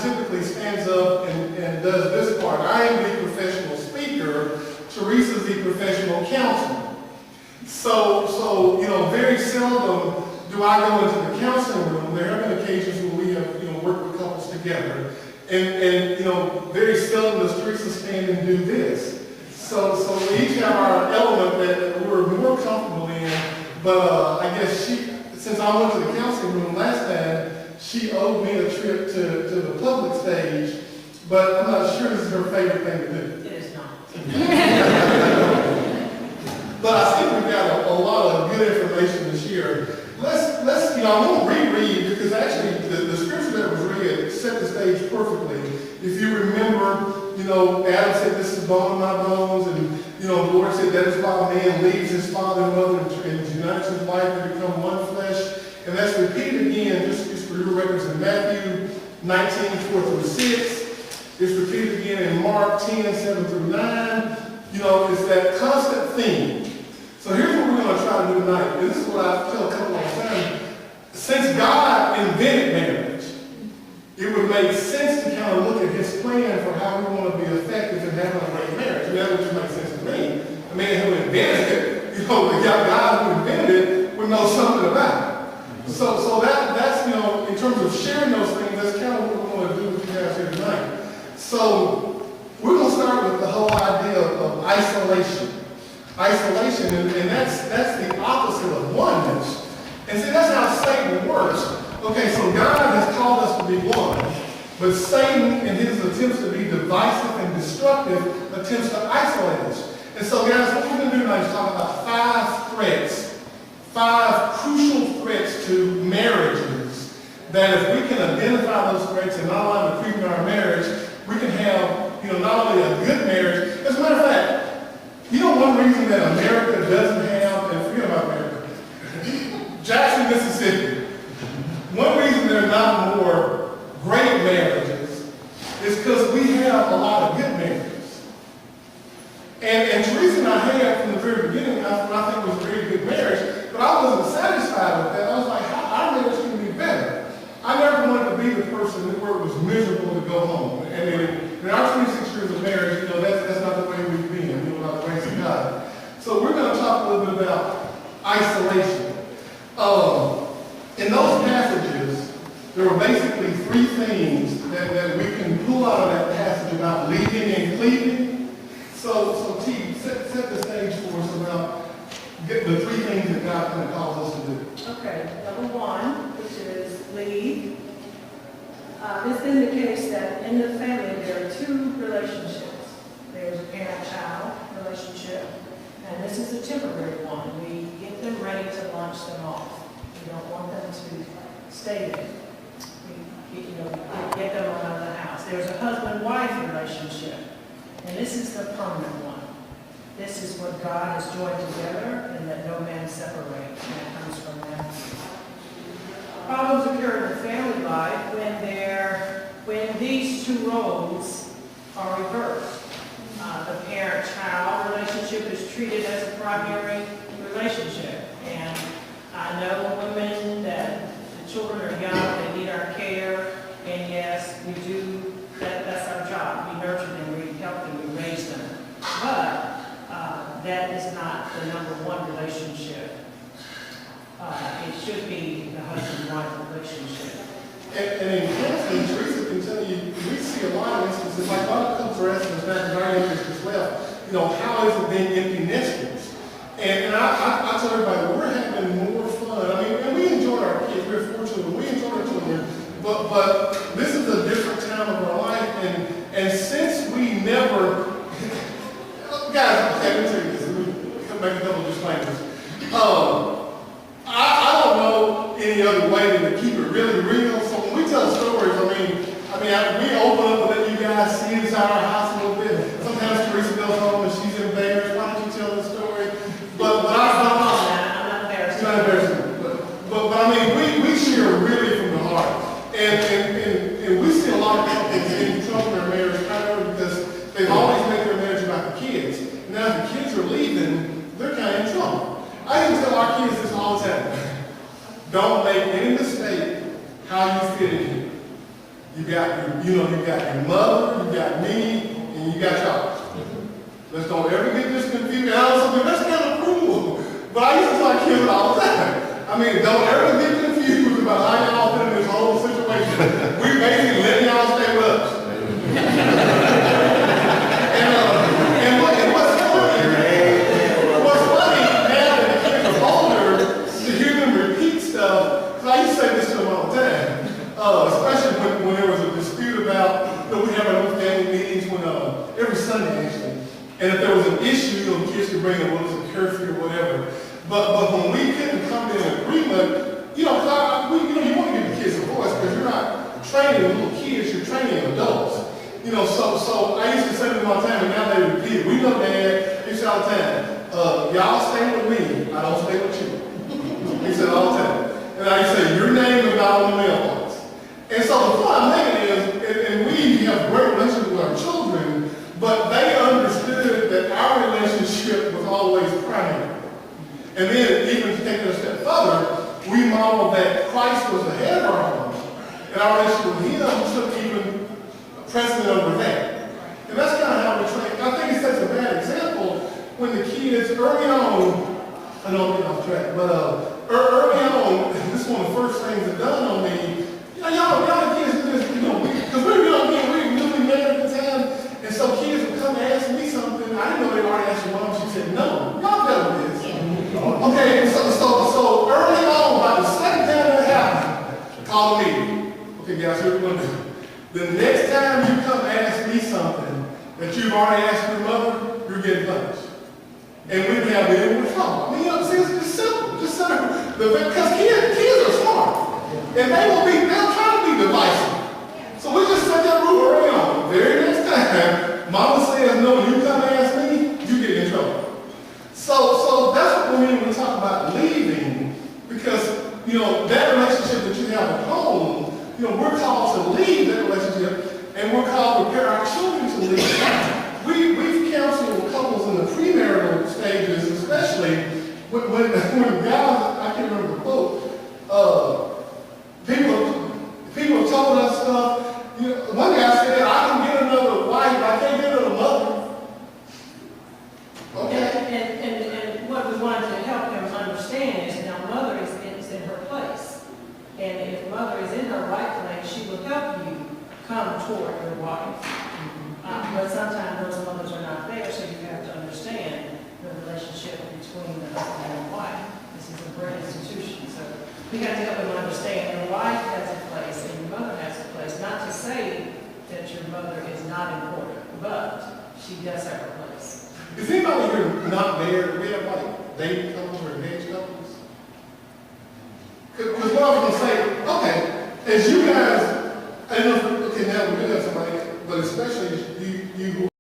who typically stands up and does this part. I am the professional speaker. Teresa's the professional counselor. So very seldom do I go into the counseling room. There have been occasions where we have, worked with couples together. And very seldom does Teresa stand and do this. So we each have our element that we're more comfortable in. But I guess since I went to the counseling room last time, she owed me a trip to the public stage. But I'm not sure this is her favorite thing to do. It is not. But I think we've got a lot of good information to share. Let's I won't reread because actually the scripture that was read set the stage perfectly. If you remember, Adam said, "This is bone of my bones," and the Lord said, "That is why a man leaves his father and mother and unites his wife and become one flesh." And that's repeated again, just for your records, in Matthew 19:4-6. It's repeated again in Mark 10:7-9. It's that constant theme. So here's what we're going to try to do tonight. And this is what I tell a couple of times. Since God invented marriage, it would make sense to kind of look at his plan for how we want to be effective in having a great marriage. That would just make sense to me. A man who invented it, the God who invented it would know something about it. So that's, in terms of sharing those things, that's kind of what we want to do with you guys here tonight. So we're going to start with the whole idea of isolation. Isolation, and that's the opposite of oneness. And see, that's how Satan works. Okay, so God has called us to be one, but Satan, in his attempts to be divisive and destructive, attempts to isolate us. And so, guys, what we're going to do tonight is talk about 5 crucial threats to marriages, that if we can identify those threats and not allow them to creep in our marriage, we can have, not only a good marriage. As a matter of fact, one reason that America doesn't have, and forget about America, Jackson, Mississippi, one reason there are not more great marriages is because we have a lot of good marriages. And Teresa and I had from the very beginning, what I think was a very good marriage, but I wasn't satisfied with that. I was like, our marriage can be better. I never wanted to be the person where it was miserable to go home. And in our 26 years of marriage, that's not the way we've been, by the grace of God. So we're going to talk a little bit about isolation. In those passages, there are basically 3 things that we can pull out of that passage about leaving and cleaving. So T, set the stage for us about the 3 things that God kind of calls us to do. Okay, number 1, which is leave. It's been the case that in the family there are 2 relationships. There's a parent-child relationship, and this is a temporary one. We get them ready to launch them off. We don't want them to stay there. We get them out of the house. There's a husband-wife relationship, and this is the permanent one. This is what God has joined together, and that no man separate, and that comes from them. Problems occur in the family life when these 2 roles are reversed. The parent-child relationship is treated as a primary relationship. And I know women that the children are young, they need our care, and yes, we do, that's our job. We nurture them, we help them, we raise them. But that is not the number 1 relationship. It should be the husband-wife relationship. And in counseling, Teresa can tell you, we see a lot of instances, like a lot of couples are asking us back in our interest as well, how is it being empty nesters? And I tell everybody, we're having more fun. And we enjoy our kids, we're fortunate, we enjoy our children, but this is a different time of our life, and since we never, guys, let me tell you this, let me make a couple of disclaimers. I don't know any other way than to keep it really real. So when we tell stories, we open up and let you guys see inside our house a little bit. Sometimes Teresa goes home and she's embarrassed. Why don't you tell the story? But I'm not embarrassed. It's not embarrassing. But we share really from the heart. And we see a lot of couples getting in trouble in their marriage primarily because they've always made their marriage about the kids. Now if the kids are leaving, they're kind of in trouble. I used to tell our kids this all the time. Don't make any mistake how you fit in here. You got you got your mother, you got me, and you got y'all. Let's don't ever get this confused. And I was like, that's kind of cruel. But I used to tell kids all the time. I mean, don't ever get confused about how y'all fit in this whole situation. We basically letting y'all stay with us. What's funny now that the kids are older, to hear them repeat stuff, because I used to say this to them all the time, especially when there was a dispute about, we have our little family meetings every Sunday actually, and if there was an issue, kids could bring up what was a curfew or whatever. But when we couldn't come to an agreement, you want to give the kids a voice because you're not training little kids, you're training adults. So I used to say to them all the time, and now they repeat it. We know Dad, he said all the time, y'all stay with me, I don't stay with you. He said all the time. And I used to say, your name is not on the mailbox. And so the point I'm making is, and we have a great relationship with our children, but they understood that our relationship was always primary. And then, even to take it a step further, we modeled that Christ was the head of our home, and our relationship with Him took even precedent over that. And that's kind of how we train. I think it sets a bad example when the kids early on, I know I'm getting off track, but early on, this is one of the first things that dawned on me. Y'all kids do this, because we were newly married at the time, and so kids would come and ask me something. I didn't know they already asked your mom. She said, no, y'all know this. Okay, so early on, about the second time that happened, call a meeting. Okay, guys, here's what we're going to do. The next time you come ask me something that you've already asked your mother, you're getting punished. And we can have the inward talk. I mean, see, it's just simple. Because kids are smart. And they'll try to be divisive. So we just set that rule early on. The very next time, Mama says, no, you come ask me, you get in trouble. So that's what we mean when we talk about leaving, because, that relationship that you have at home, we're called to leave that relationship, and we're called to prepare our children to leave. We've counseled couples in the premarital stages, especially when guys, I can't remember the quote, people have told us stuff. One guy said, I can get another wife, I can't get another mother. Okay. And what we wanted to help him understand is now mother is in her place. And if mother is in her right place, she will help you come toward your wife. But sometimes those mothers are not there, so you have to understand the relationship between the husband and wife. This is a great institution, so we have to help them understand your wife has a place and your mother has a place. Not to say that your mother is not important, but she does have her place. Is anybody here not there? We have like dating couples or engaged couples? Because what I was going to say, okay, as you guys, I know, okay, now we do have somebody, but especially you who